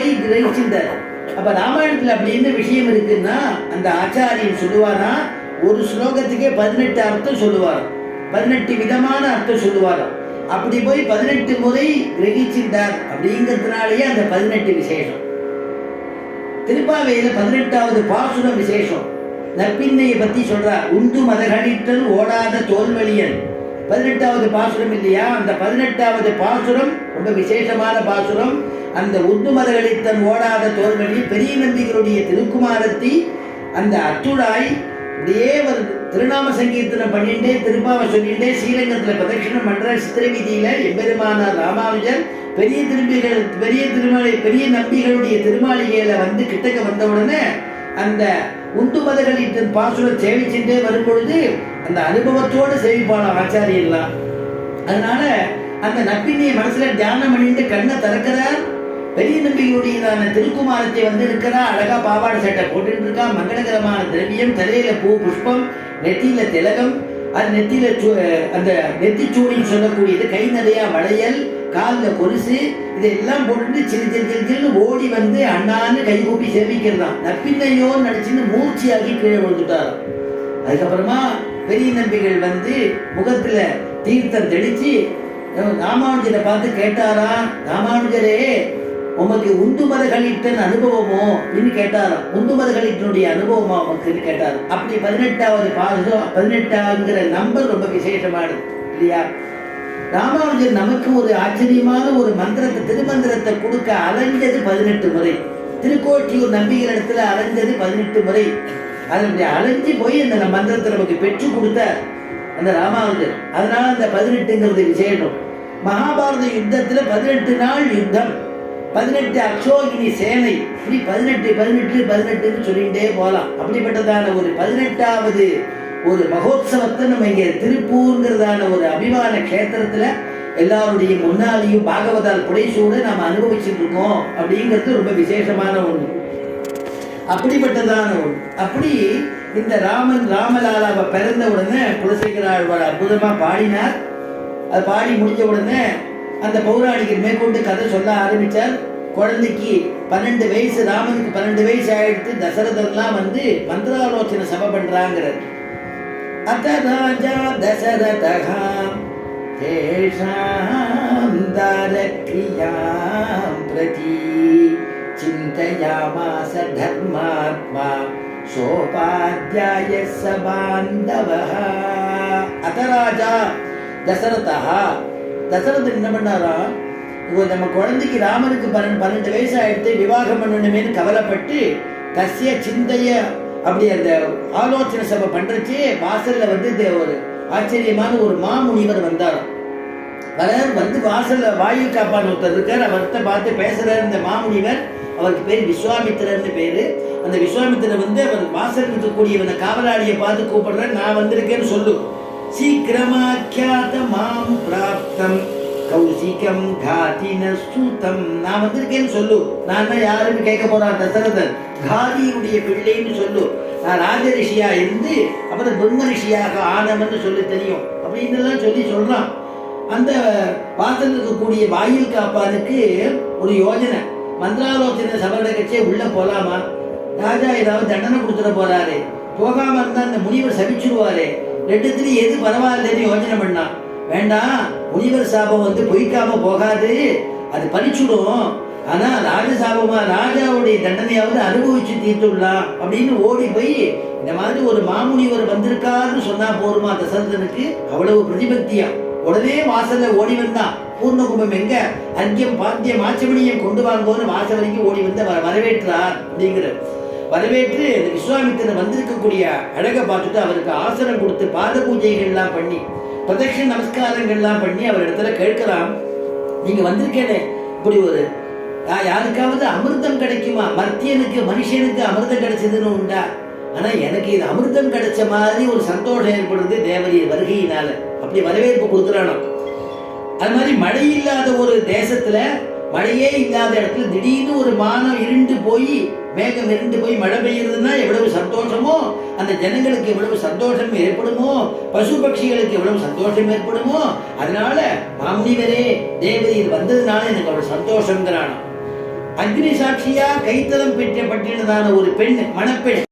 போய் கிரகிச்சிருந்தார். அப்ப ராமாயணத்துல அப்படி என்ன விஷயம் இருக்குன்னா, அந்த ஆச்சாரியன் சொல்லுவாரா, ஒரு ஸ்லோகத்துக்கே 18 அர்த்தம் சொல்லுவார், 18 விதமான அர்த்தம் சொல்லுவார். அப்படி போய் 18 முறை கிரகிச்சிருந்தார். அப்படிங்கிறதுனாலேயே அந்த 18 விசேஷம். திருப்பாவையில 18வது பாசுரம் விசேஷம். நற்பின்னையை பத்தி சொல்றார். உண்டு மதகளித்தல் ஓடாத தோல்வழியன் 18வது பாசுரம் இல்லையா? அந்த 18வது பாசுரம் ரொம்ப விசேஷமான பாசுரம். அந்த உண்டு மதகளித்தன் ஓடாத தோல்வழி பெரிய நம்பிகளுடைய திருக்குமாரத்தி அந்த அத்துடாய் அப்படியே ஒரு திருநாம சங்கீர்த்தனம் பண்ணிட்டே திருப்பாவை சொல்லிட்டே ஸ்ரீரங்கத்துல பிரதட்சணம் பண்ற சித்திரை வீதியில எம்பெருமானார் ராமானுஜர் பெரிய நம்பிகளுடைய திருமாளிகையில வந்து கிட்டக்க வந்த உடனே அந்த உண்டு மதகளின் பாசுரம் சேவிச்சுட்டே வரும் பொழுது அந்த அனுபவத்தோடு சேவிப்பான ஆச்சாரியெல்லாம். அதனால அந்த நப்பினியை மனசுல தியானம் பண்ணிட்டு கண்ணை திறக்கிறார். பெரிய நம்பிகளுடையதான திருக்குமாரத்தை வந்து இருக்கிறா. அழகா பாவாடை சட்டை போட்டுட்டு இருக்கா. மங்களகரமான திரவியம், தலையில பூ புஷ்பம், நெத்தியில திலகம், அது நெத்தியில அந்த நெத்திச்சூடின்னு சொல்லக்கூடியது, கை நிறையா வளையல், காலில் கொலுசு, இதெல்லாம் போட்டுட்டு சிறு ஓடி வந்து அண்ணான்னு கை கூப்பி சேவிக்கிறதான். நப்பின்னையோ நடிச்சுன்னு மூர்ச்சியாகி கீழே விழுந்துட்டார். அதுக்கப்புறமா பெரிய நம்பிகள் வந்து முகத்துல தீர்த்தம் தெளிச்சு ராமானுஜரை பார்த்து கேட்டாரா, ராமானுஜரே உமக்கு உந்து மதகளிட்டன் அனுபவமோ அப்படின்னு கேட்டாராம். உந்து மதகளிட்டனுடைய அனுபவமா உமக்குன்னு கேட்டாரு. அப்படி 18வது பாசுரம், 18ங்கிற நம்பர் ரொம்ப விசேஷமானது இல்லையா? ராமானுஜர் நமக்கு ஒரு ஆச்சரியமான ஒரு மந்திரத்தை, திருமந்திரத்தை கொடுக்க அலைஞ்சது 18 முறை. திருக்கோட்டியூர் நம்பிகள் இடத்துல அலைஞ்சது 18 முறை. அதனுடைய அலைஞ்சு போய் அந்த மந்திரத்தை நமக்கு பெற்று கொடுத்த அந்த ராமானுஜர். அதனால அந்த 18ங்கிறது விசேஷம். மகாபாரத யுத்தத்துல 18 நாள் யுத்தம், 18 அக்ஷோகினி சேனை, இப்படி 18 சொல்லிகிட்டே போகலாம். அப்படிப்பட்டதான ஒரு 18வது ஒரு மகோத்சவத்தை நம்ம இங்க திருப்பூர்ங்கிறதான ஒரு அபிமான கஷேத்திரத்துல எல்லாருடைய முன்னாலேயும் பாகவதால் புடைசூட நாம அனுபவிச்சுட்டு இருக்கோம். அப்படிங்கிறது ரொம்ப விசேஷமான ஒண்ணு, அப்படிப்பட்டதான ஒண்ணு. அப்படி இந்த ராமலாலாவை பிறந்த உடனே குலசேகர அற்புதமா பாடினார். அது பாடி முடிஞ்ச உடனே அந்த பௌராணிகர் மேற்கொண்டு கதை சொல்ல ஆரம்பிச்சார். குழந்தைக்கு 12 வயசு, ராமனுக்கு 12 வயசு ஆயிடுத்து. தசரதெல்லாம் வந்து மந்திராலோசனை சபை பண்றாங்கிறார். அத ராஜா தசரதஹா தேஷாம் தாரக்ரியாம் பிரதி சிந்தயாமாஸ தர்மாத்மா சோபாத்யாய சபாந்தவஹ. அத ராஜா தசரதஹா, தசரதன் என்ன பண்ணாரா, நம்ம குழந்தைக்கு ராமனுக்கு 12 வயசு ஆயிடுத்து, விவாகம் பண்ணணுமேனு கவலைப்பட்டு கசிய சிந்தைய அப்படி அந்த ஆலோசனை சபை பண்றச்சே வாசல்ல வந்து ஒரு ஆச்சரியமான ஒரு மாமுனிவர் வந்தாராம். வந்து வாசல்ல வாயில் காப்பான் ஒருத்தர் இருக்கார். அவர்கிட்ட பார்த்து பேசுறாரு இந்த மாமுனிவர். அவருக்கு பேர் விஸ்வாமித்திரர்னு பேரு. அந்த விஸ்வாமித்திரர் வந்து அவர் வாசல் இருக்கக்கூடியவன காவலாளியை பார்த்து கூப்பிடுற, நான் வந்திருக்கேன்னு சொல்லு, சீக்கிரமாக்கியாத மாம் பிராப்தம் கௌசிகம் காதின சூதம், நான் வந்திருக்கேன்னு சொல்லு. நான் யாருன்னு கேட்க போறான் தசரதன். காதியுடைய பிள்ளைன்னு சொல்லு. நான் ராஜரிஷியா இருந்து அப்புறம் பிரம்ம ரிஷியாக ஆனவன்னு சொல்லி தெரியும் அப்படின்னு சொல்லி சொல்றான். அந்த வாசல் இருக்கக்கூடிய வாயில் காப்பானுக்கு ஒரு யோஜனை, மந்திராலோசனை சபை கட்சியே உள்ள போலாமா, ராஜா ஏதாவது தண்டனை கொடுத்துட போறாரு, போகாம இருந்தா அந்த முனிவர் சபிச்சுடுவாரு, ரெண்டுத்துலயும் எது பரவாயில்லன்னு யோஜனை பண்ணான். வேண்டாம், முனிவர் சாபம் வந்து பொய்க்காம போகாது, அது பறிச்சுடும். ஆனா ராஜசாபமா ராஜாவுடைய தண்டனையாவது அனுபவிச்சு தீர்த்துடலாம் அப்படின்னு ஓடி போய் இந்த மாதிரி ஒரு மாமுனிவர் வந்திருக்காருன்னு சொன்னா போருமா தசரதனுக்கு? அவ்வளவு பிரதிபக்தியா உடனே வாசல்ல ஓடி வந்தான். பூர்ணகும்பம் எங்க, அர்க்கியம் பாத்தியம் ஆச்சமணியம் கொண்டு வாங்கோன்னு வாசல் வரைக்கும் ஓடி வந்து வரவேற்றார். அப்படிங்கிற வரவேற்று அந்த விஸ்வாமித்திரன் வந்திருக்கக்கூடிய அழகை பார்த்துட்டு அவருக்கு ஆசனம் கொடுத்து பாத பூஜைகள்லாம் பண்ணி பிரதட்சண நமஸ்காரங்கள்லாம் பண்ணி அவர் இடத்துல கேட்கலாம், நீங்க வந்திருக்கேனே இப்படி ஒரு யாருக்காவது அமிர்தம் கிடைக்குமா? மர்த்தியனுக்கு மனுஷனுக்கு அமிர்தம் கிடைச்சதுன்னு உண்டா? ஆனா எனக்கு இது அமிர்தம் கிடைச்ச மாதிரி ஒரு சந்தோஷம் ஏற்படுது தேவரிய வருகையினால. அப்படி வரவேற்பு கொடுக்குறானோ. அது மாதிரி மழை இல்லாத ஒரு தேசத்துல, மழையே இல்லாத இடத்துல திடீர்னு ஒரு வானம் இருண்டு போய் மேகம் இருண்டு போய் மழை பெய்யுறதுன்னா எவ்வளவு சந்தோஷமோ, அந்த ஜனங்களுக்கு எவ்வளவு சந்தோஷம் ஏற்படுமோ, பசு பட்சிகளுக்கு எவ்வளவு சந்தோஷம் ஏற்படுமோ. அதனால மாமுனிவரே தேவரீர் வந்ததுனால எனக்கு அவ்வளவு சந்தோஷங்கிறானோ. அக்னி சாட்சியா கைத்தலம் பெற்றப்பட்டினதான ஒரு பெண், மணப்பெண்.